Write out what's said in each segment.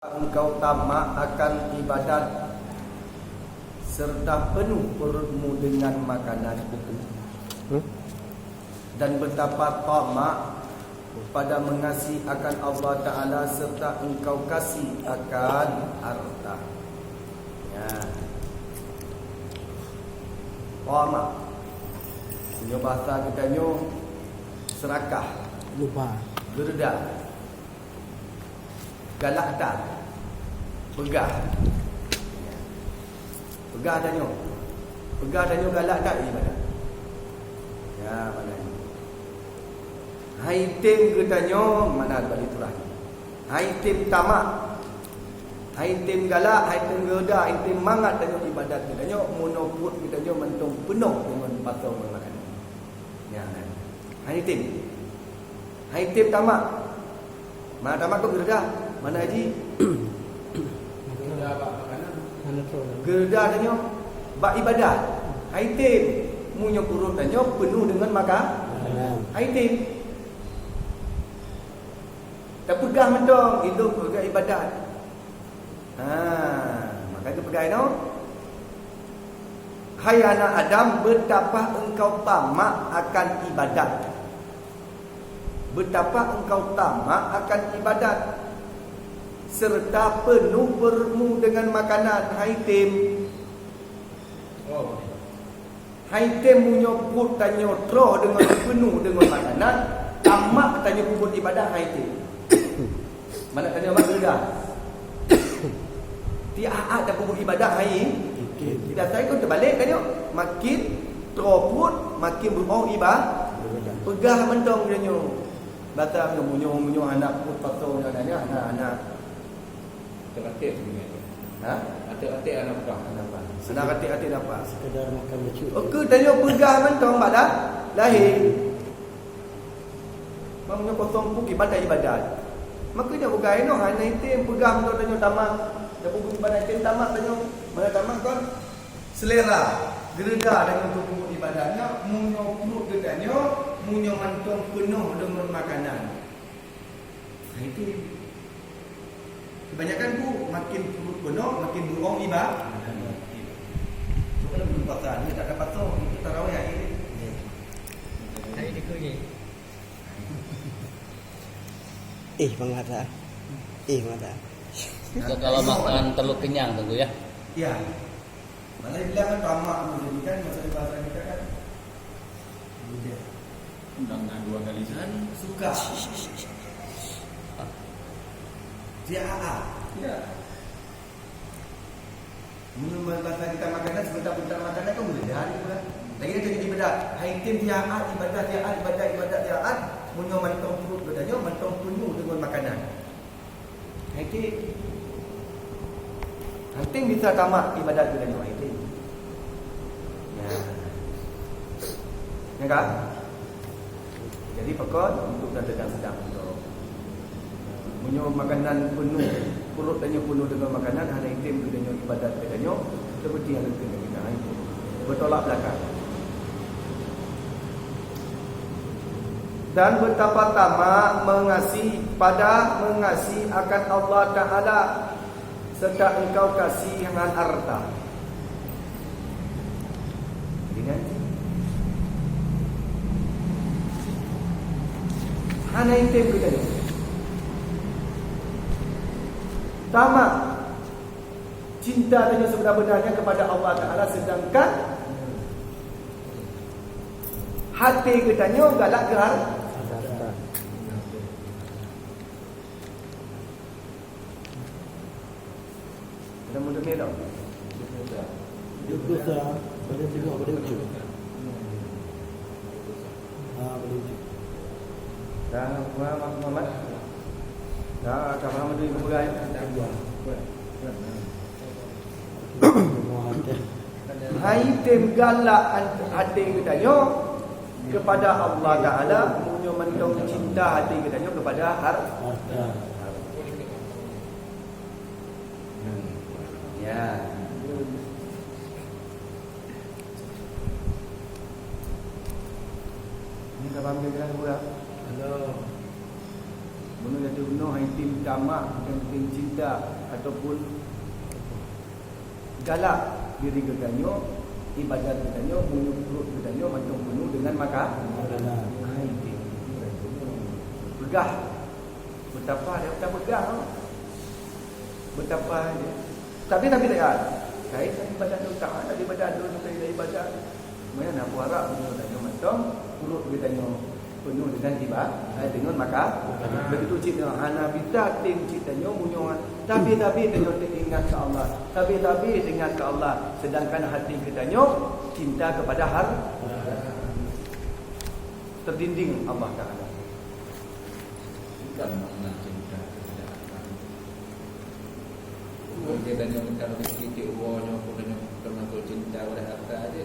Engkau tamak akan ibadat serta penuh perutmu dengan makanan dan betapa tamak pada mengasihi akan Allah Ta'ala serta engkau kasih akan harta. Ya. Tamak punya bahasa katanya serakah, lupa, gerda, galak tak, pegah. Pegah tanya. Pegah tanya galak tak ibadah. Ya, mana ni? Haitim katanya mana balik turah. Haitim tamak. Haitim galak, haitim gerda, haitim mangat tanya ibadat katanya monoput katanya mentung penuh dengan pasal makan. Ya, kan. Haitim. Haitim tamak. Mana tamak tu gerda? Mana haji? Gerda tanya bak ibadat. Haitim munyo kurut tanya penuh dengan makan. Haitim. Tak pegah mentong hidup pegang ibadat. Maka dia pegang no. Hai anak Adam, betapa engkau tamak akan ibadat. Betapa engkau tamak akan ibadat serta penuh perutmu dengan makanan. Haitim. Haitim punya put tanya troh dengan penuh dengan makanan. Tamak tanya puput ibadat haitim. Mana tanya mak gerda. Tiap dah puput ibadat haitim. Tidak saya kau terbalik tanya. Makin troh put makin berbau ibadat. Pegah mentong tanya. Bata munyo anak put pasal nanya anak. Atik sebenarnya. Ha? Atik anak bukan. Senang atik dapat. sekedar makan baju. Okey tanya pegah mentong mak dah lahir. Mamnya kosong pun ibadat. Maka dia bukan eno hanya itim pegah mentong tanya tamak. Dia pun ibadat itim tamak tanya mana tamak kan selera. Gerda dengan untuk ibadahnya munyo perut gedanya munyo mentong penuh dengan makanan. Itu kebanyakan tu makin perut penuh makin berong ibadah. So kalau belum pasal ni tak dapat tu kita tarawih hari ni. Hari ni kerja. Mengata. Mengata. So, kalau makan terlalu kenyang tentu ya. Ya. Malah bilang kan tamak menjadi kan masa bahasa kita kan. Undangan 2 kali sehari. Suka. Dia ya. Menurut bahasa kita makanan sebentar-bentar makanan kan boleh hari pula. Lagi dia jadi ibadat. Haitim tiaat ibadat tiaat. Munyo mentong perut bedanya mentong penuh dengan makanan. Haitim. Haitim bisa tamak ibadat bedanya haitim. Ya. Ya kan? Jadi pekon untuk dan sedang untuk munyo makanan penuh, perut tanya penuh dengan makanan, hanya itim kedanya ibadat kedanya, seperti yang kita kena itu. Bertolak belakang. Dan betapa tamak mengasihi akan Allah Ta'ala serta engkau kasih dengan harta. Dengan hanya itim kedanya. Tamak cinta tanya sebenar-benarnya kepada Allah Ta'ala sedangkan hati katanya galak gerar. Ada mudah ni tau. Dosa pada tengok pada ujung. Pada ujung. Dah Muhammad. Dah kamu Muhammad ni bergerak. Haitim galak hati katanya kepada Allah Ta'ala munyo mentong cinta hati katanya kepada harta. Ya. Ini kapan dia bilang pula? Hello. Bunu jadi penuh haitim tamak, haitim cinta ataupun galak diri kedanyo, ibadat kedanyo, mulut perut kedanyo macam penuh dengan makan. Haitim. Begah. Betapa dia tak begah. Betapa dia. Tapi tak ada. Kait ibadat tu tak ada ibadat tu kita ibadat. Mana nak harap penuh dengan macam perut kedanyo penuh dengan tiba dengan makan. Begitu cita hana bita tim citanya munyo tapi dengan ingat ke Allah. Tapi dengan ke Allah sedangkan hati kedanyo cinta kepada terdinding Allah Taala. Bukan makna cinta kepada Allah. Dia tanya kalau kita uangnya pernah cinta pada harta aja.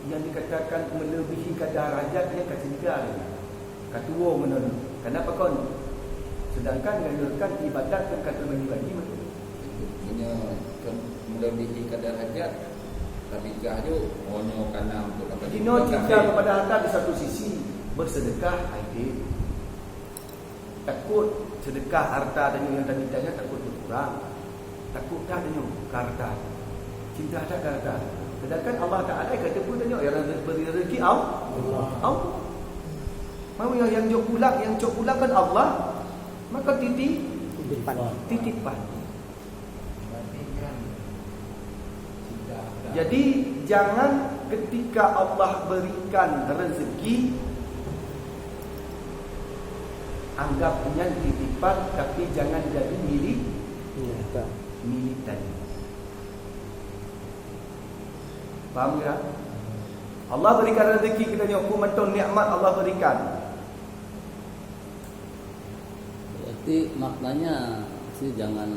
Yang dikatakan melebihi kadar rajatnya ketiga ni. Ketua menurut. Kenapa kon? Sedangkan menurutkan ibadat yang kata bagi-bagi betul. Punya melebihi kadar hajat. Tapi kahju onyo kana untuk apa? Dino cinta kepada harta di satu sisi bersedekah aidil. Takut sedekah harta dan yang tadi tanya takut berkurang. Takut tak dengan harta. Cinta tak ke harta. Sedangkan Allah Ta'ala kata pun tanya yang beri rezeki Allah. Mau yang jok pulang kan Allah. Maka titipan. Jadi jangan ketika Allah berikan rezeki anggapnya titipan, tapi jangan jadi milik tadi. Faham tak? Allah berikan rezeki kita ni hukumatun nikmat Allah berikan. Berarti maknanya sih jangan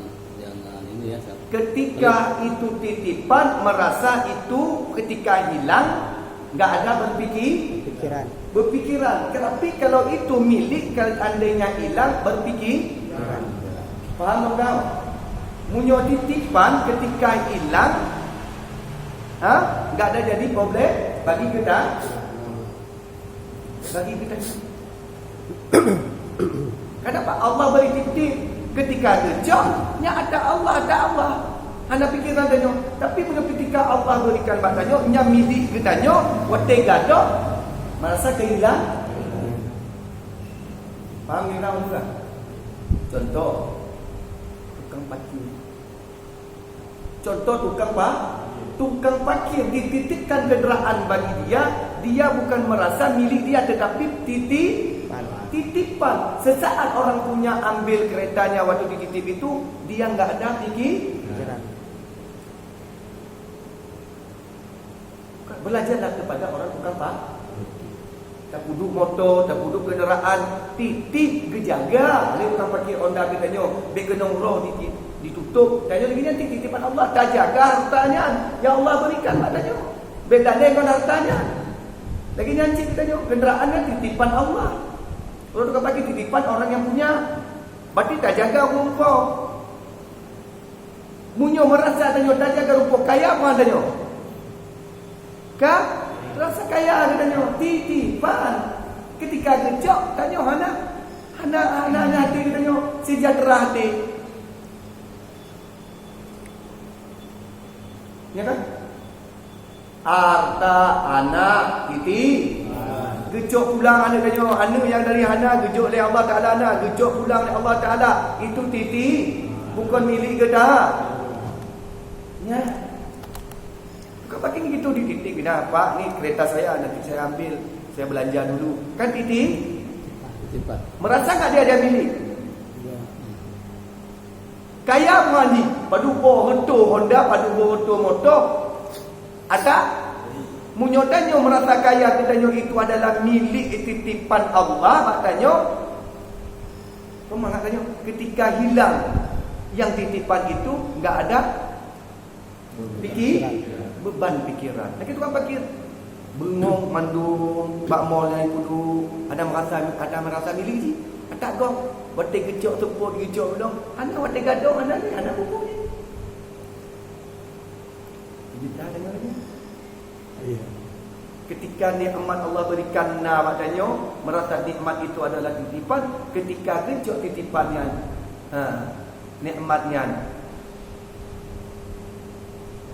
ini ya. Ketika itu titipan merasa itu ketika hilang enggak ada berpikiran. Tapi kalau itu milik kalau andainya hilang berpikiran. Faham tak? Munyo titipan ketika hilang enggak ada jadi problem bagi kita. Kenapa? Allah beri titip ketika kerja, nya ada Allah. Hana pikiran danyo. Tapi ketika Allah berikan badanyo, nya milik kedanyo, wate gado, merasa kehilangan. Faham ni tak juga? Contoh tukang parkir dititipkan kenderaan bagi dia bukan merasa milik dia tetapi titipan. Sesaat orang punya ambil keretanya waktu dititip itu, dia enggak ada pikiran. Belajarlah kepada orang tukang parkir. Tak duduk motor, tak duduk kenderaan, titip kejaga. Oleh tukang parkir Honda katanya, beg kenong roh ditutup. Tanya lagi nanti titipan Allah, tak jaga hartanya yang Allah berikan padanya. Beda dengan hartanya. Lagi nanti katanya kenderaannya titipan Allah. Kalau tukang parkir titipan orang yang punya, berarti tak jaga rupa. Munyo merasa tanya tak jaga rupa, kaya apa tanya? Rasa kaya tanya titipan. Ketika gejok tanya hana hati tanya sejahtera hati. Ya kan? Harta anak gejok pulang anak tanya yang dari hana gejok oleh Allah Taala gejok pulang oleh Allah Taala itu bukan milik kita. Ya. Kau pakai gitu dititip Pak, ni kereta saya nanti saya ambil, saya belanja dulu. Kan titipan. Merasa enggak dia ada milik? Kaya mandi, padu hoto Honda, padu hoto motor. Ada munyotannya merasa kaya katanya itu adalah milik titipan Allah, maknanya katanya ketika hilang yang titipan itu enggak ada beban pikiran. Lagi tukang parkir bengong mandung bak mall yang kudu ada merasa milik ji. Tak gong wate kecok tepuk kecok belum. Ana wate gadong ana ni ana buku ni. Jadi tak dengar lagi. Iya. Ketika nikmat Allah berikan padanya, merasa nikmat itu adalah titipan. Ketika kencok titipannya, nikmatnya,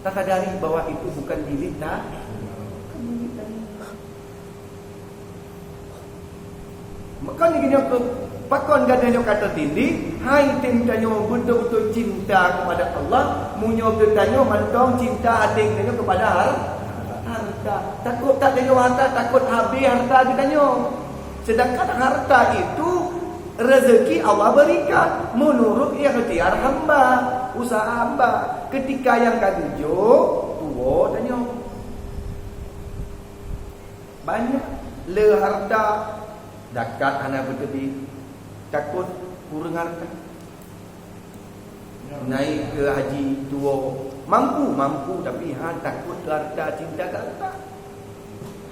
tak sadari bahawa itu bukan milik tak. Maka ni kena ke pakon gadanya kata tindi, hai tim tanyo betul-betul cinta kepada Allah, munyo bertanya mantong cinta adik tanyo kepada harta. Takut tak tanyo harta, takut habis harta ditanya. Sedangkan harta itu rezeki Allah berikan menurut ikhtiar hamba, usaha hamba. Ketika yang kadujo tua tanya banyak le harta dekat anak bertebi, takut kurang harta. Naik ke haji tua, mampu tapi takut harta, cinta ke harta.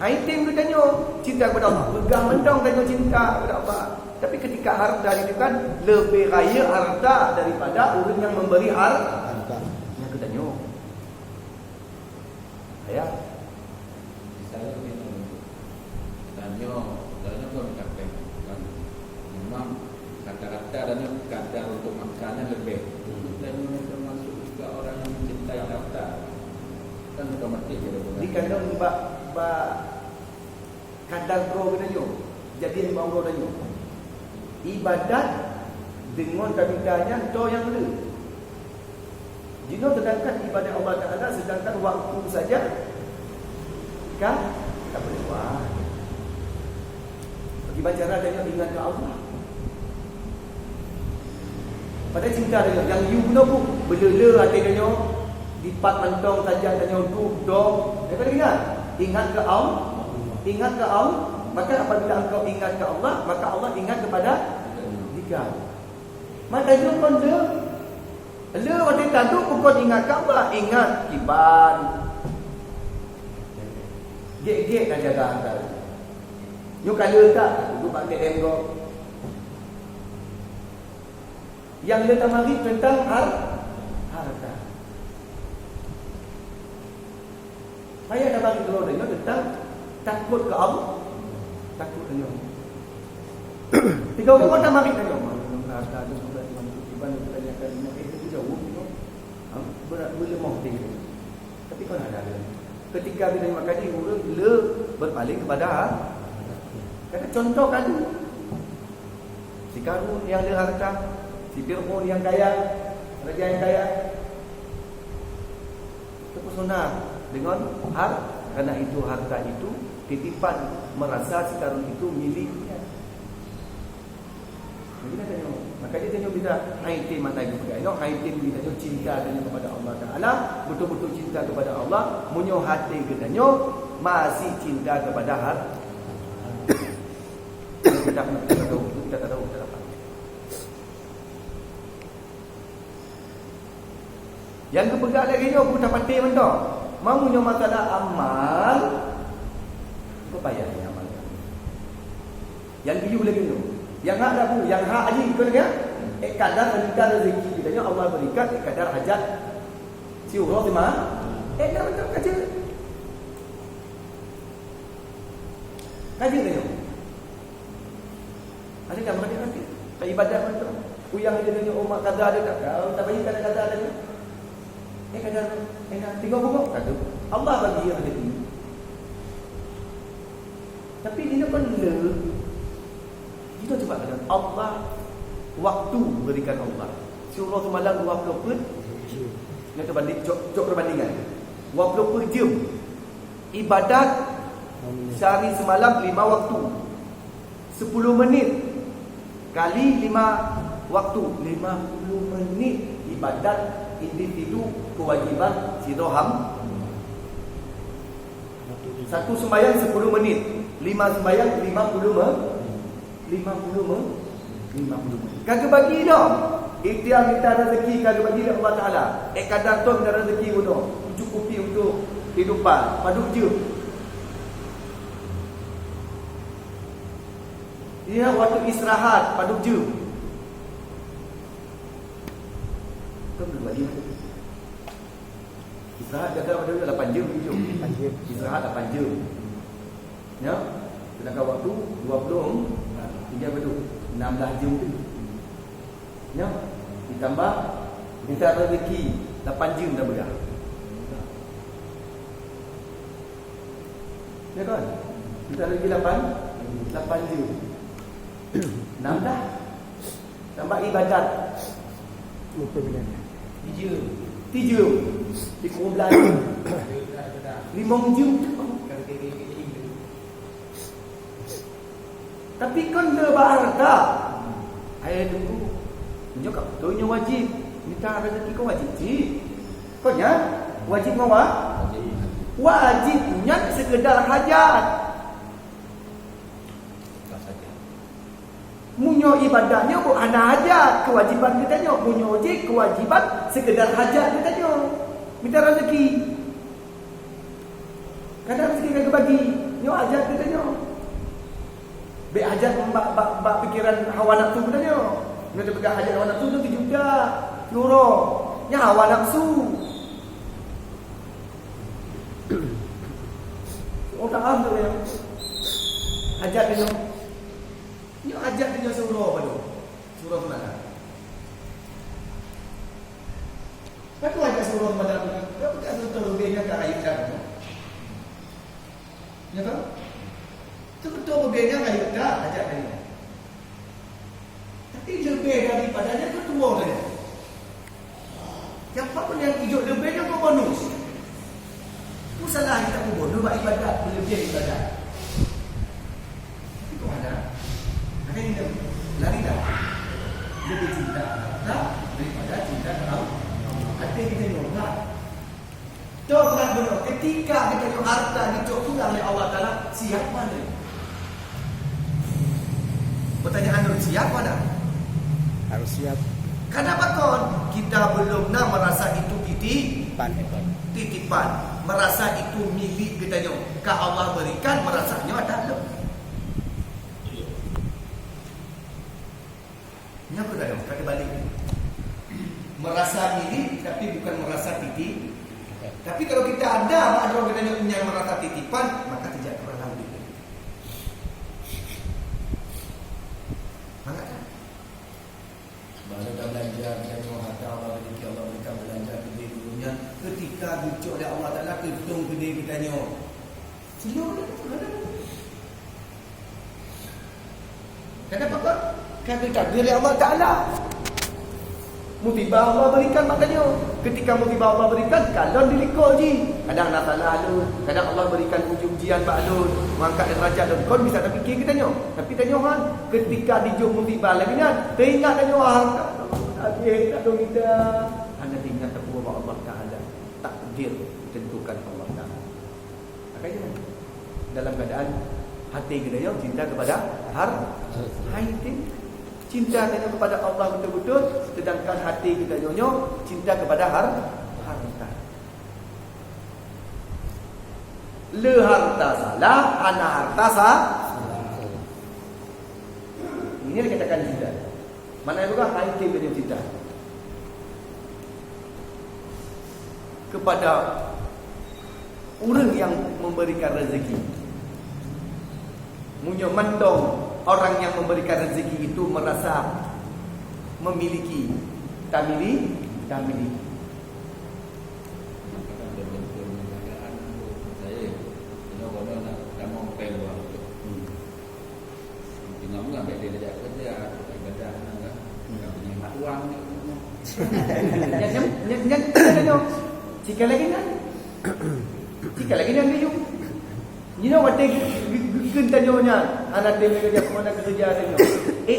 Item kita tanya cinta kepada Allah, pegang mendong tanya cinta kepada Allah. Tapi ketika harta itu kan lebih kaya harta daripada orang yang memberi harta. Yang kita tanya. Ayah. Saya tanya pun kata memang kata-kata dan kadar untuk makanan lebih. Dan termasuk juga orang yang mencintai harta. Kan otomatis dia boleh. Di kandang mbak kadar bro kita tanya. Jadi lima bro tanya. Ibadat dengan kabitanya to yang ada. Jika sedangkan ibadat Allah Ta'ala sedangkan waktu saja kan tak boleh buat. Bagaimana cara dia ingat ke Allah? Pada cinta dia yang you guna pun belela hati dia dipat mantong saja dia duduk dong. Dia kata ingat ke Allah. Ingat ke Allah. Maka apabila engkau ingat ke Allah, maka Allah ingat kepada dia. Maka itu pun dia waktu tadu pun ingat ke Allah, ingat kiban. Gek-gek kan jaga angkat. You kala tak duduk pakai engkau. Yang dia tamari tentang harta. Saya dah bagi dulu dia tentang takut ke Allah. Takut dia. Tiga orang tak mari dia. Harta tu sudah tiba-tiba ditanyakan itu jauh tu. Berat boleh mau tinggal. Tapi kau ada. Ketika dia makan dia orang berpaling kepada kata contoh kadu. Si Karun yang ada harta, si Fir'aun yang kaya, raja yang kaya. Terpesona dengan harta. Karena itu harta itu titipan, merasa si Karun itu miliknya. Maka dia tanya bila haitim mata juga. Haitim dia tanya cinta tanya kepada Allah Ta'ala, betul-betul cinta kepada Allah, munyo hati kita tanya masih cinta kepada harta. Kita tahu, kita tahu. Yang kepegang lagi ni aku tak pati mentok. Mamunya masalah amal, kau payah ni amal. Yang biu lagi tu. Yang hak dah bu, yang hak haji kau dengar? Kadar rezeki kita ni Allah berikan kadar hajat. Si urut di mana? Dah betul kaji. Kaji dia. Ada tak mana nanti? Tak ibadat betul. Uyang dia tanya umat kadar ada tak? Kalau tak bagi kadar ada. Kadar tiga pokok kata. Allah bagi yang ada ini. Tapi dia pun kita cuba kata Allah waktu berikan Allah. Surah semalam 20 nak berbanding cok perbandingan. 20 jam ibadat sehari semalam 5 waktu. 10 minit kali 5 waktu 50 minit ibadat individu kewajiban siroham. Satu sembahyang 10 menit, 5 sembahyang 50 menit. Kagak bagi dah. Ikhtiar minta rezeki kagak bagi dah Allah Taala. Kadar tu minta rezeki bodoh. Cukupi untuk kehidupan. Padu je. Dia waktu istirahat padu je. Kau belum bagi. Istirahat jaga pada 8 jam. Istirahat 8 jam. Ya. Sedangkan waktu 20 tinggal berapa? 16 jam tu. Ya. Ditambah kita rezeki 8 jam dah bedah. Ya kan? Kita rezeki 8 jam. 6 dah. Tambah ibadat. Lupa bilang. 3 dikurang belanja 5 jam. Tapi kan lebah harta. Ayah tunggu. Menyokap betulnya wajib. Minta rezeki kau wajib. Kau nya wajib ngawa? Wajibnya sekedar hajat. Munyo ibadahnya bukan hajat, kewajiban kita nyo. Munyo je kewajiban sekedar hajat kita nyo. Minta rezeki. Kadang rezeki kagak bagi, nyo hajat kita nyo. Be hajat bak pikiran hawa nafsu kita nyo. Nyo pegang hajat hawa nafsu tu 7 juta euro. Nya hawa nafsu. Oh tak ambil ya. Hajat dia nyo. Nyo hajat dia nyo surah apa tu? Surah mana? Aku ajak surah mana? Kau tak tahu lebihnya ke ayat kan? Ya kan? Itu betul lebihnya ke ayat kan? Ajak dia. Tapi lebih daripadanya itu tua dia. Siapa pun yang hidup lebihnya kau bonus. Itu salah kita pun bonus buat ibadat lebih ibadat. Itu ada. Ada yang lari dah. Lebih cinta harta daripada cinta Allah. Hati kita nyokap. Coba dulu, ketika kita nyokap harta dicokong oleh Allah Ta'ala, siapa dia? Pertanyaan dulu, siapa dah? Harus siap. Kenapa kon? Kita belum merasa itu titipan. Merasa itu milik kita nyok. Ke Allah berikan, merasanya ada lo. Ini apa dah? Kata balik. Merasa milik tapi bukan merasa titip. Tapi kalau kita ada orang kita yang merasa titipan, maka tidak pernah lebih. Maka baru dah belanja kita harta Allah rezeki Allah berikan belanja gede dulunya. Ketika dicok oleh Allah Taala kedung gede kita nyok. Senyum dah. Kenapa kau? Kerana takdir Allah Ta'ala. Musibah Allah berikan maknanya. Ketika musibah Allah berikan, kalau dilikuk je. Kadang nak salah alun. Kadang Allah berikan ujian ba'lun. Mengangkat derajat alun. Kau bisa tak fikir kita nyok. Tapi tanya kan, ketika dijum musibah lagi kan, teringat tanya orang. Tak tahu kita. Anda ingat takwa Allah Ta'ala. Takdir tentukan Allah Ta'ala. Makanya dalam keadaan hati kita yang cinta kepada hati. Cinta kita kepada Allah betul-betul, sedangkan hati kita nyonyok cinta kepada harta. Le harta salah, ana harta salah. Ini yang dikatakan cinta. Mana juga hati kita cinta kepada orang yang memberikan rezeki. Munyo mendong orang yang memberikan rezeki itu merasa memiliki, tak miliki. Saya, kalau nak kamu peluang, tinggal mengambil dia kerja, ibadah, nak punya mak uang. Nyat, jika lagi kan dia. You know what they can tanyonya anak dia kerja kemana kerja dia.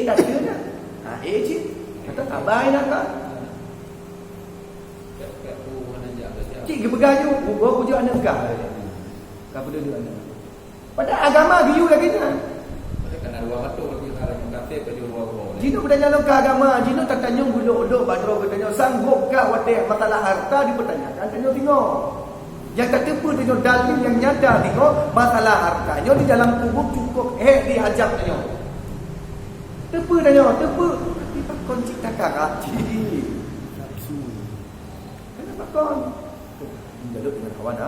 Tak ada nak. Je. Kata abai nak kan. Cik gebegahnya, gua pujuk anak kah. Kau dulu anak. Pada agama giu lagi kan. Kena dua betul lagi kalau yang kafir ke dua. Jino bertanya ke agama, Jino tak tanya buluk-buluk badro bertanya sanggupkah watak masalah harta dipertanyakan tanya tengok. Yang tak tepu tengok dalil yang nyata tengok masalah hartanya di dalam kubur cukup diajak tengok. Tepu tengok, tepu. Tapi pak kon ciptakan hati. Nafsu. Kenapa kon? Jaluk dengan kawan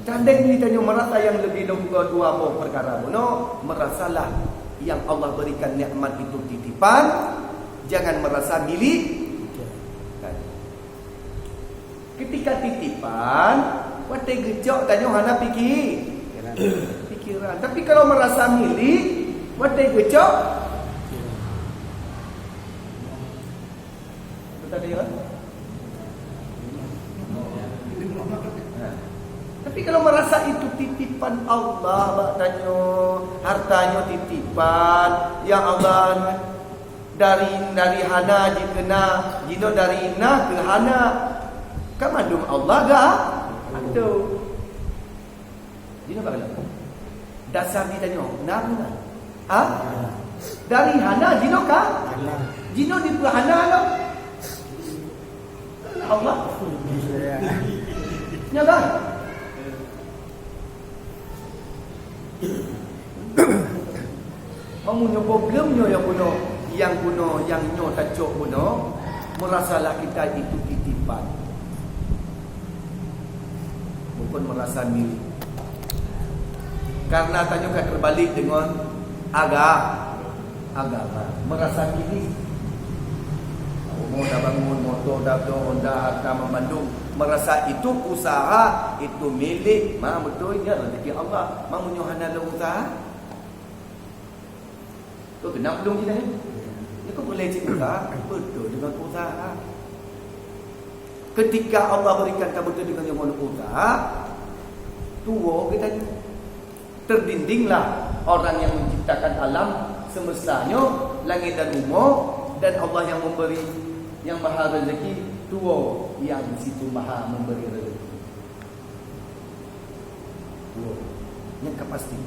Tandai ni tanya merasa yang lebih dua perkara bono, merasalah yang Allah berikan nikmat itu titipan, jangan merasa milik. Ketika titipan, wate gejok tanya hana pikiran. Tapi kalau merasa milik, wate gejok. Betul dia? Tapi kalau merasa itu titipan Allah, tanya hartanya titipan yang Allah dari hana jikena, jino dari na ke hana, kan mandum Allah gak? Aduh. Jino bagaimana? Dasar ni tanya, nak? Dari hana jino kah? Jino di hana lah. Allah. Ya kan? Mamunyo problemnya yang nyo tacok buno, merasalah kita itu titipan. Bukan merasa milik. Karena tanya kan terbalik dengan agama. Merasa milik. Mau dah bangun, motor dah akan memandung. Merasa itu usaha, itu milik. Betulnya rezeki Allah. Mamunyo hana le usaha. Kau kena belum kita ni? Kau boleh cik usaha. Betul dengan usaha. Ketika Allah berikan kamu tu dengan yang usaha, tua kita terdindinglah orang yang menciptakan alam semestanya, langit dan bumi, dan Allah yang memberi, yang maha rezeki, tua yang di situ maha memberi rezeki. Tua yang pasti.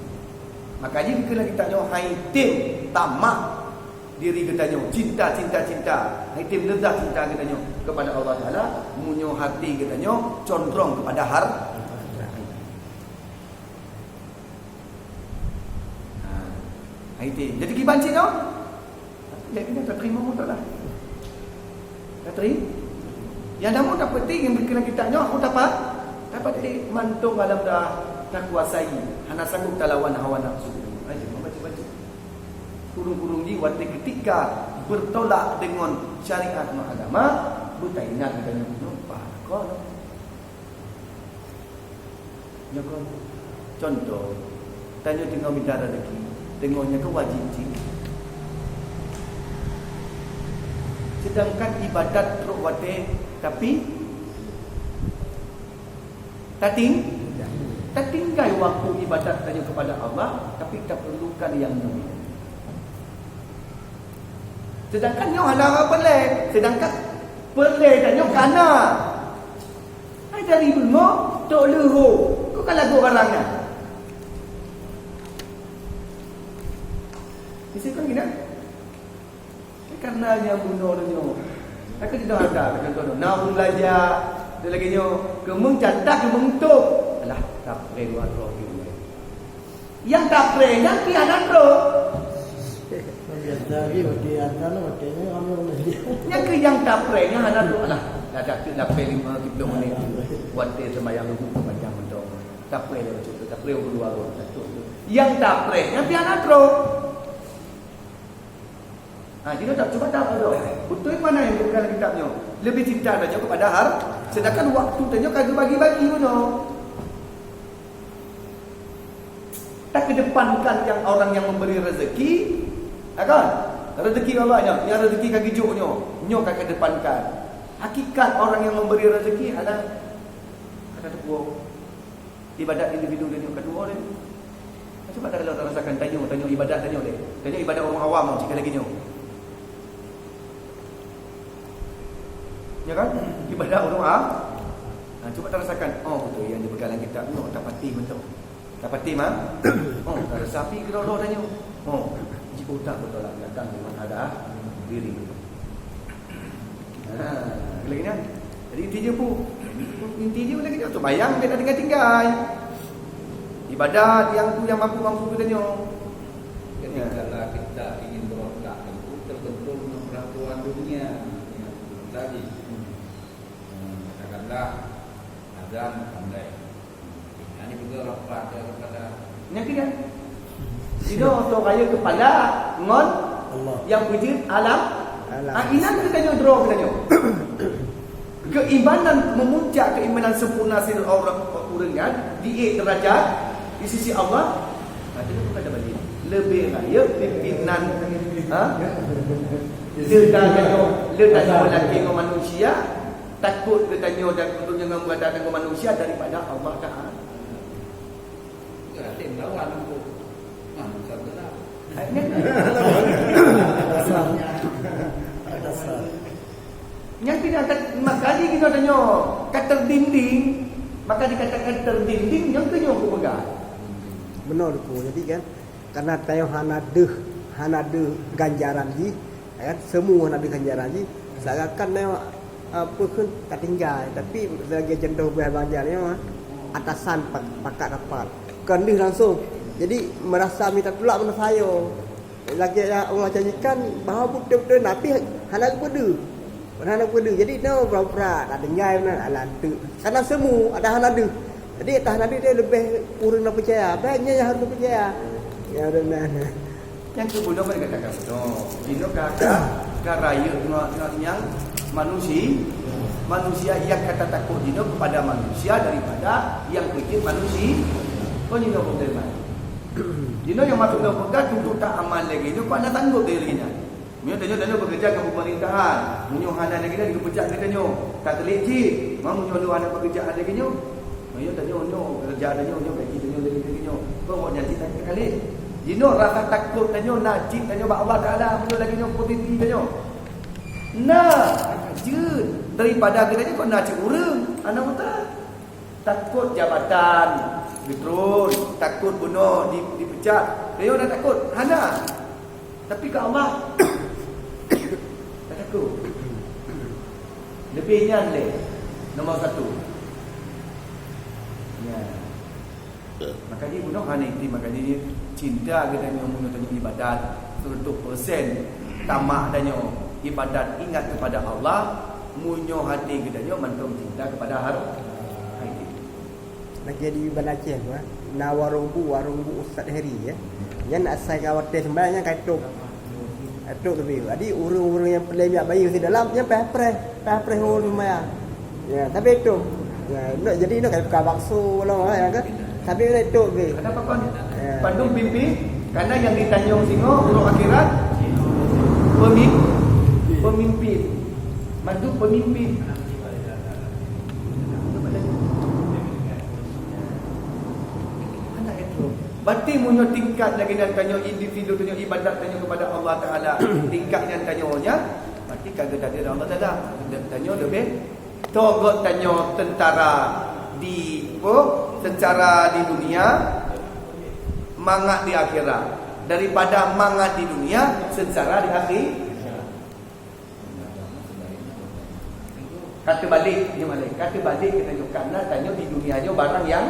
Makanya bila kita tanya hai tim tamak diri kita tanya cinta. Hai tim ledah cinta kita tanya kepada Allah Taala, munyo hati kita tanya condong kepada harta. Hai tim. Jadi kiban cik no? Ya kita tak terima motor lah. Tak terima. Yang namun tak penting yang berkena kita tanya aku dapat mantung alam dah tak kuasai, hana sanggup lawan hawa nafsu. Aja membaca-baca. Kurung-kurung jiwa ketika bertolak dengan syariat agama, bertanya katanya, "Kenapa kau?" Ya kau. Contoh, tanya tengok minta rezeki, tengoknya kewajib cik. Sedangkan ibadat teruk wate tapi tak tinggal waktu ibadat tanya kepada Allah, tapi kita perlukan yang lain. Sedangkan nyo halang pelai, sedangkan pelai tanya kana. Ai dari bungo tok leho. Kau kan lagu barangnya. Mesti kan gini. Karena yang bunuh nyo. Aku tidak ada contoh. Nak belajar dia lagi nyo kemeng catak kemeng tok. Alah tak rela roh ni. Yang tak rela pianan roh. Biasa lagi dia ada lah makanya kami mesti. Yang tak rela hanan roh. Alah dah 5 menit. Buat dia sembahyang dulu macam untuk. Tak rela cukup tak rela keluar roh satu. Yang tak rela pianan roh. Kita tak cuba tak tahu. Betul mana yang dalam kitabnya? Lebih cinta saja kepada harta, sedangkan waktu tanya kagak bagi-bagi benar. Tak kedepankan yang orang yang memberi rezeki, kan? Rezeki Allah yang rezeki kaki joknya, kagak kedepankan. Hakikat orang yang memberi rezeki ada dua ibadat individu dan yang kedua ni. Cuba kalau tak rasakan tanya ibadat tanya ibadat orang awam jika lagi nyo. Ya kan? Ibadah orang cuba tak rasakan. Oh betul yang dipegang kitab tu tak pasti betul. Tak pasti oh tak ada sapi ke roh tanya. Oh jika tak betul lah datang memang ada diri. Lagi ni. Jadi intinya lagi tu bayang dia dah tinggal. Ibadat yang mampu tanya. Ketika kita ingin berotak itu terbentur dengan peraturan dunia tadi. Katakanlah azan pandai. Dengan juga rapat kepada Yang kira. Dino untuk raya kepala ngon Allah. yang wujud alam. Alam. Inan kita tanya draw kita tanya. Keimanan memuncak keimanan sempurna sirul orang di derajat di sisi Allah. Itu bukan ada balik. Lebih raya pimpinan dia tanya lelaki dengan manusia, takut dia tanya dan untuk jangan berada dengan manusia daripada Allah Taala. tim lawan aku. Satu lah. Yang tidak makanya kita tanya kata dinding, maka dikatakan terdinding yang kenyo aku pegang. Benar tu. Jadi kan karena tayo hanade ganjaran ji, kan semua ada ganjaran ji. Seakan tayo apa kan tak tinggal tapi sebagai jendoh banjarnya mah atasan pakat dapat. Kendih langsung. Jadi merasa minta tolak mana saya. Lagi Allah janjikan bahawa betul-betul nabi halal pada. Anak kuda. Jadi no berapa ada dengar mana alam tu. Karena semua ada hanade. Jadi tahan hanade dia lebih kurang nak percaya. Banyak yang harus percaya. Ya benar. Yang kemudian mereka katakan betul. Dino kakak raya yang manusia yang kata takut dino kepada manusia daripada yang bikin manusia. Kau ni nak dari mana? Dino yang masuk dalam pegang untuk tak aman lagi. Itu kau nak tanggup dia lagi nak. Mio tanya bekerja ke pemerintahan, munyo hana lagi dah dipecat dia tanya. Tak telik ji, mau munyo lu anak pekerjaan lagi nyo. Mio tanya nyo kerja ada nyo gaji tanya lagi nyo. Kau mau janji tanya kali. Dino rasa takut tanya najib tanya ba Allah Taala munyo lagi nyo posisi tanya. Nah, je daripada kita kau nak urang anak muta. Takut jabatan, betul, takut bunuh dipecat. Dia nak takut hana. Tapi ke Allah tak takut. Lebihnya leh nombor 1. Ya. Maka dia bunuh hanya itu, maka dia cinta kita yang menunjukkan ibadat 100% tamak adanya ibadat ingat kepada Allah, munyo hati kita mantung cinta kepada harap. Lagi di Bandar Aceh tu warungbu Ustaz Heri ya. Yang asal kawat sebenarnya kaituk. Kaituk tu biu. Jadi urang-urang yang pelemiak bayi di dalam yang peh lumayan. Ya, tapi itu. Ya, nak jadi nak buka bakso lah ya kan. Tapi itu biu. Kenapa kau pandung pimpi? Karena yang di Tanjung Singo urang akhirat pemimpin. Mandu pemimpin. Berarti munyo tingkat lagi dan tanya individu tanya ibadat tanya kepada Allah Taala. Tingkat yang tanyanya berarti kagak ada Allah Taala. Tanya lebih togot tanya tentara di secara di dunia mangat di akhirat daripada mangat di dunia secara di akhir. Kata balik kita tanya karena tanya di dunianya barang yang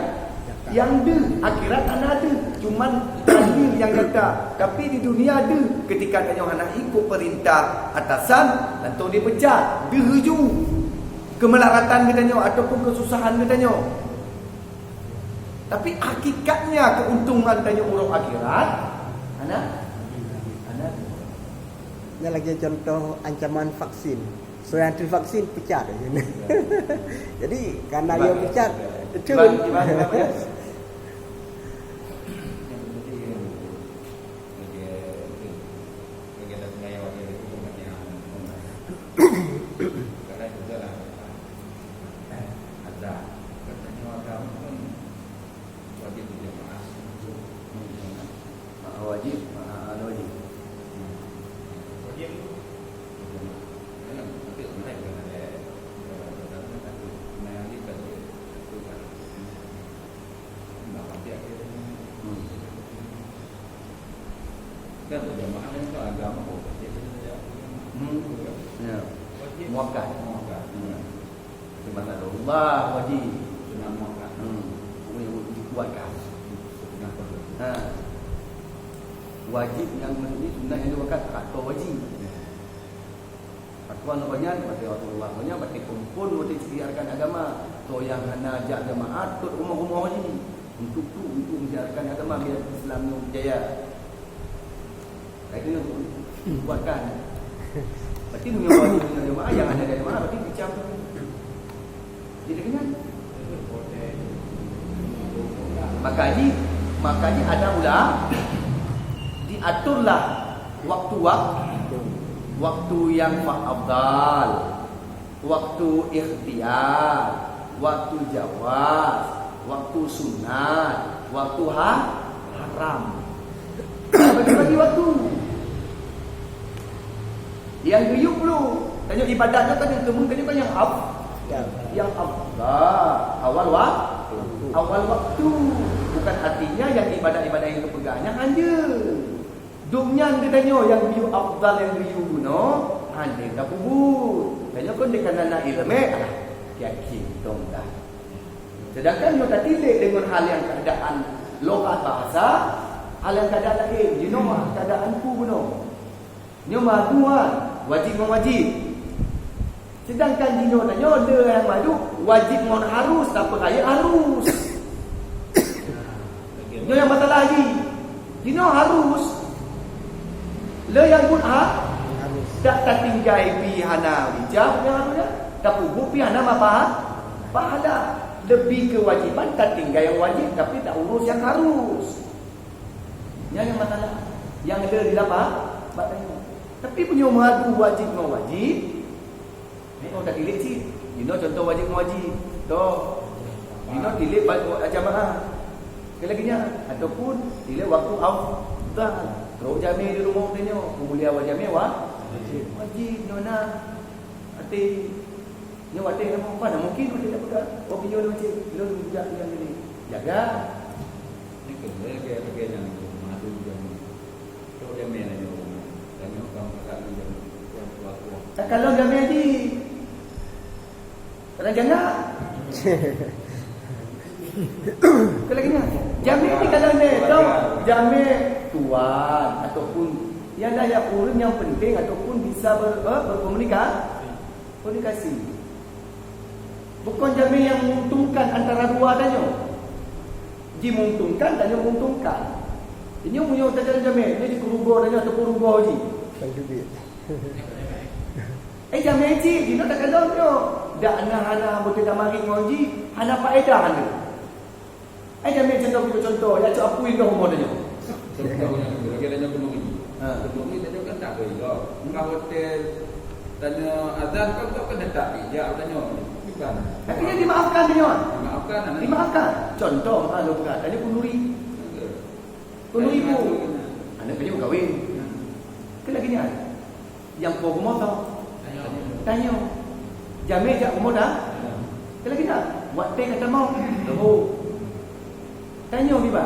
ada, akhirat tak ada. Cuma adil yang kata. Tapi di dunia ada. Ketika tanya anak ikut perintah atasan, tentu dia pecat. Dia haju. Kemelaratan dia tanya ataupun kesusahan dia tanya. Tapi hakikatnya keuntungan tanya urang akhirat, anak. Ini lagi contoh ancaman vaksin. So yang vaksin pecat. Jadi karena dia pecat, kan berjamaah itu agama kok. Ya. Muakkad. Sebab Allah wajib Sunnah muakkad. Dikuatkan. Wajib yang maksudnya sunnah yang diwakil atau wajib. Fatwa banyak berarti Rasulullah banyak berarti kumpul berarti siarkan agama. To yang hana ajak jemaat tu rumah-rumah wajib. untuk menjalankan agama biar Islam ni berjaya. Itu yang buatkan. Berarti menyebabkan dengan jemaah yang ada jemaah berarti macam jadi dengan makanya ada pula diaturlah waktu yang afdal, waktu ikhtiar, waktu jawaz, waktu sunat, waktu haram. Bagi waktu yang guyup dulu. Tanya ibadatnya kan yang temukan kan yang afdal, awal waktu. Bukan artinya yang ibadat-ibadat yang kepegangnya hanya dumnya dia tanya yang biu afdal yang biu guna hanya tak pubut. Tanya kon dekat anak ilmu yakin dong dah. Sedangkan you tak tilik dengan hal yang keadaan logat bahasa, hal yang keadaan lain. You know keadaan ku guna. Nyo maduan wajib mewajib. Sedangkan dino tanya ada yang madu wajib mon harus tak peraya harus. Nyo yang masalah lagi. Dino harus. Le yang pun harus. Tak tertinggal pi hana wijab yang harusnya. Tak pubuk pi hana apa? Pahala. Lebih kewajiban tak tinggal yang wajib tapi tak urus yang harus. Yang masalah. Yang ada di lapar tanya. Tapi punya madu wajib mewajib. Oh tak tilik sih. Dino contoh wajib mewajib. Toh. Dino tilik jamaah. Lagi-laginya ataupun tilik waktu afdal. Teruk jami di rumah tanya. Mulia wajib wajib nona. Hati. Ni wate apa mungkin dia tak pegang. Oh pinjau dia macam dia budak yang ni. Jaga. Ni kena ke yang madu yang teruk jami ni. Tanya orang kakak ni yang tua-tua. Kalau jami ni kadang jangan. Kelaganya jami ni kalau ni tau jami tuan ataupun yang dah yang urun yang penting ataupun bisa berkomunikasi. Bukan jami yang menguntungkan antara dua tanya. Menguntungkan tanya menguntungkan. Ini punya tanya jami, dia dikurubah tanya ataupun rubah je. Duit. Jami ji, dia tak kalau dia dak ana betul tak mari ngaji, ana faedah anda. Jami contoh, ya cak aku ini rumah tanya. Contohnya lagi tanya penuh ni. Penuh ni tanya kan tak boleh. Engkau hotel tanya azan kau kan tak bijak tanya. Bukan. Tapi dia dimaafkan dia. Dimaafkan. Contoh kalau bukan tanya kunuri. Kunuri ibu. Anak kerja kahwin. Ke lagi ni ada. Yang kau rumah tahu. Tanya. Jamil jak rumah dah. Ke lagi dah. Waktu kata mau. Oh. Tanya biba.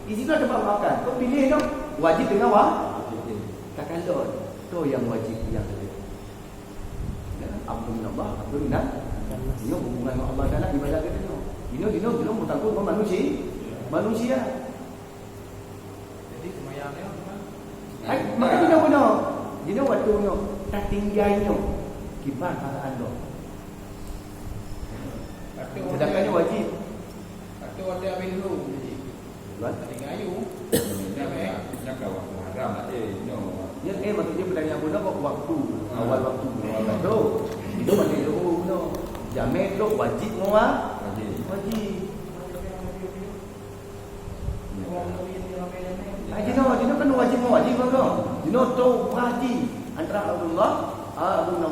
Di situ ada maafkan. Kau pilih dong. Wajib dengan wajib. Tak kalau. Tu yang wajib yang ada. Abdul minallah. Dino hubungan dengan Allah Taala ibadah kita dino. Dino mutakut dengan manusia. Jadi semayangnya Maka dino waktu no tak tinggalnya kibar keadaan lo. Sedangkannya wajib. Waktu habis dulu. Tuan tinggal ayu. Nak waktu haram lah Ya maksudnya pertanyaan guna kok waktu awal waktu. Betul. Itu macam dulu guna. Jamin tu wajib semua. Wajib. Dino kan wajib kan. Dino tu wajib antara Abdullah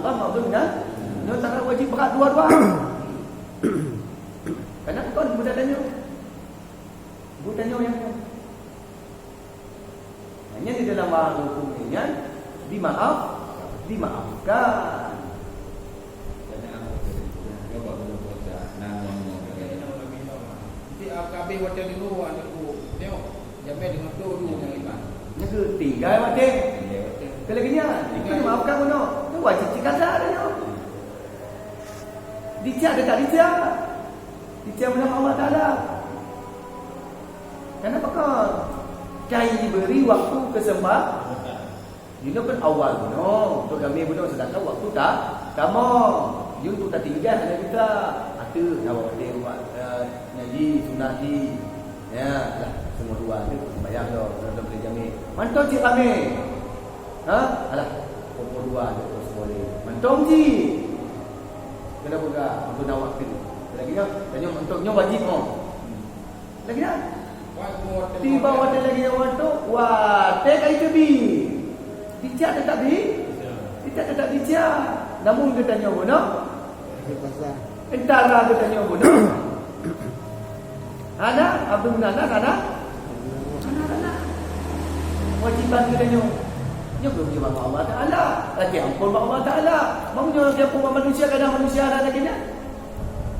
maupun Dino tak wajib berat dua-dua. Kenapa kau budak tanya? Budak tanya yang hanya di dalam bahasa hukum ini dimaafkan. Jadi kabeh wadah dulu anakku. Tengok jamai dengan tu dulu yang lima. Ni ke tinggal wadah. Kalau gini tinggal dimaafkan guna. Tu wajib tinggal dah dia. Dicak ada tak dicak? Dicak dengan Allah Taala. Kenapa kau cai diberi waktu kesempatan? Dia kan awal guna. Untuk kami guna sedangkan waktu tak. Kamu, you tu tak tinggal ada kita. kata nak dia buat nyaji sunat di ya lah semua dua tu sembahyang dah dalam boleh jamin mantong cik kami alah pukul 2 tu semua ni mantong ji kena buka untuk nak waktu lagi kan tanya untuknya wajib lagi dah tiba waktu lagi waktu wah tek itu bi dijak tetap dijak namun dia tanya bono pasal entara dia tanya bono ada Abdul Nana ada wajiban kita nyo belum jumpa Allah Taala lagi ampun Allah Taala maunya dia pun manusia kadang manusia ada lagi nya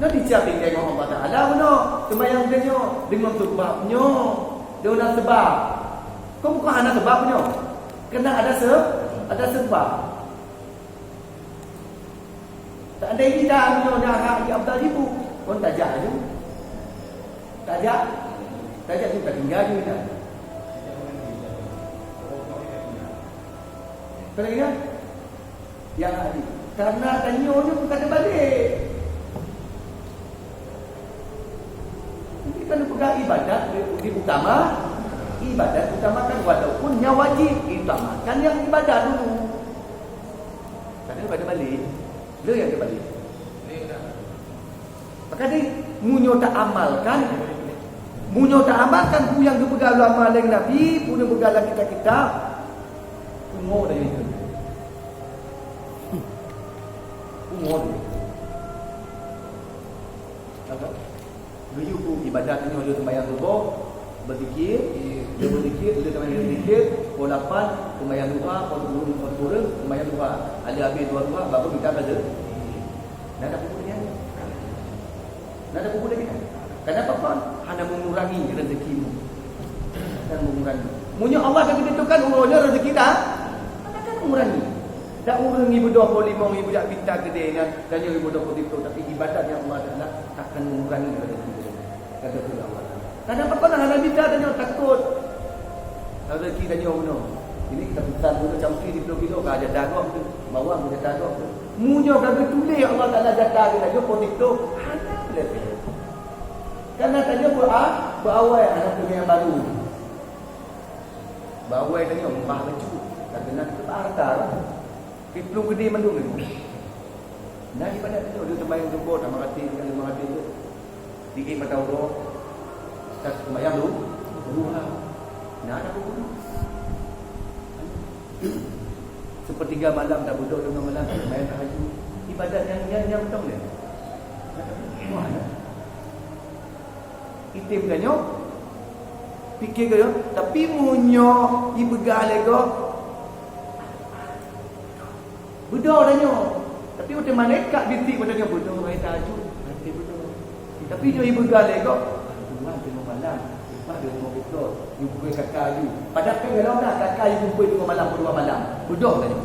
nak dicapin dengan Allah Taala bono sembahyang dia nyo dengan sebabnya dia nak sebab kau bukan hanya sebabnya kena ada sebab tak ada kita nyo dah hak yang tadi pun pun tajak tu tajak tu tak tinggal je dah. Kena ingat yang hari karena tanya ni pun kata balik ini kan pegang ibadat di utama ibadat utamakan walaupun yang wajib utamakan yang ibadat dulu kerana pada balik dia yang dia balik maka dia munyo tak amalkan ku yang dipegang ulama lain Nabi punya pegang dalam kitab umur dah itu umur apa beliau pun ibadat ni dia sembahyang subuh berzikir dia berzikir pukul 8 sembahyang duha pukul 10 sembahyang duha ada habis dua baru kita baca nak ada pukul ni nak ada pukul lagi kan kenapa kau hanya mengurangi rezekimu dan mengurangi munyo Allah akan tentukan umurnya rezeki dah akan mengurangi tak urangi 25,000 jak bintang gede dan 2020 tapi ibadat yang Allah Taala akan mengurangi rezeki kata Allah kadang apa nak ada bintang dan takut rezeki dan nyono ini kita pesan dulu campi di kilo ada dagok tu bawang ada dagok tu munyo gabe tulis Allah Taala jatah dia lagi itu hanya lebih karena tanya berawal anak dunia yang baru berawal tanya mbah baju dan kena kita harta pelung gede mandung ni nah ibadat tu dia sembahyang subuh tak mati dengan 5 hati tu dikit mata Allah tak sembahyang dulu nah ada pun sepertiga malam tak duduk dengan malam sembahyang tahajud ibadat yang betul dia mana itim kanyo fikir kanyo tapi munyo ibegal lego budo danyo tapi udah malaikat bitik padanya budo mai tahajud nanti budo tapi jo ibegal lego Tuhan tengok malam lepas dia tengok betul ibu kakak you padahal kan kalau dah kakak you jumpa tengok malam berdua malam budo danyo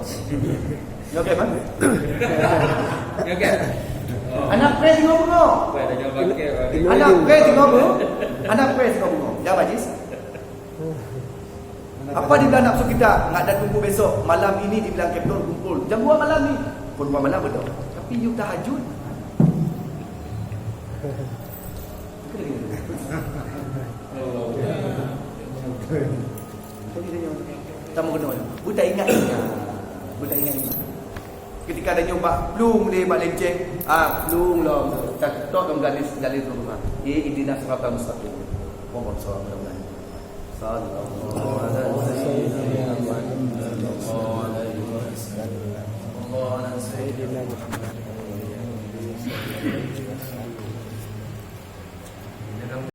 yo okey bang yo okey anak pres tengok bunga. Anak pres tengok bunga. Anak pres tengok bunga. Ya Bajis. Apa di dalam nafsu kita? Nak dah tunggu besok malam ini dibilang kapten kumpul. Jam 2 malam ni. Pukul 2 malam betul. Tapi you tahajud. Sama kena. Budak ingat. Budak ingat. Ketika ada nyoba plung dia balik cek plung lah tak tok dong galis rumah idina siratal mustaqim mohon sallallahu alaihi wasallam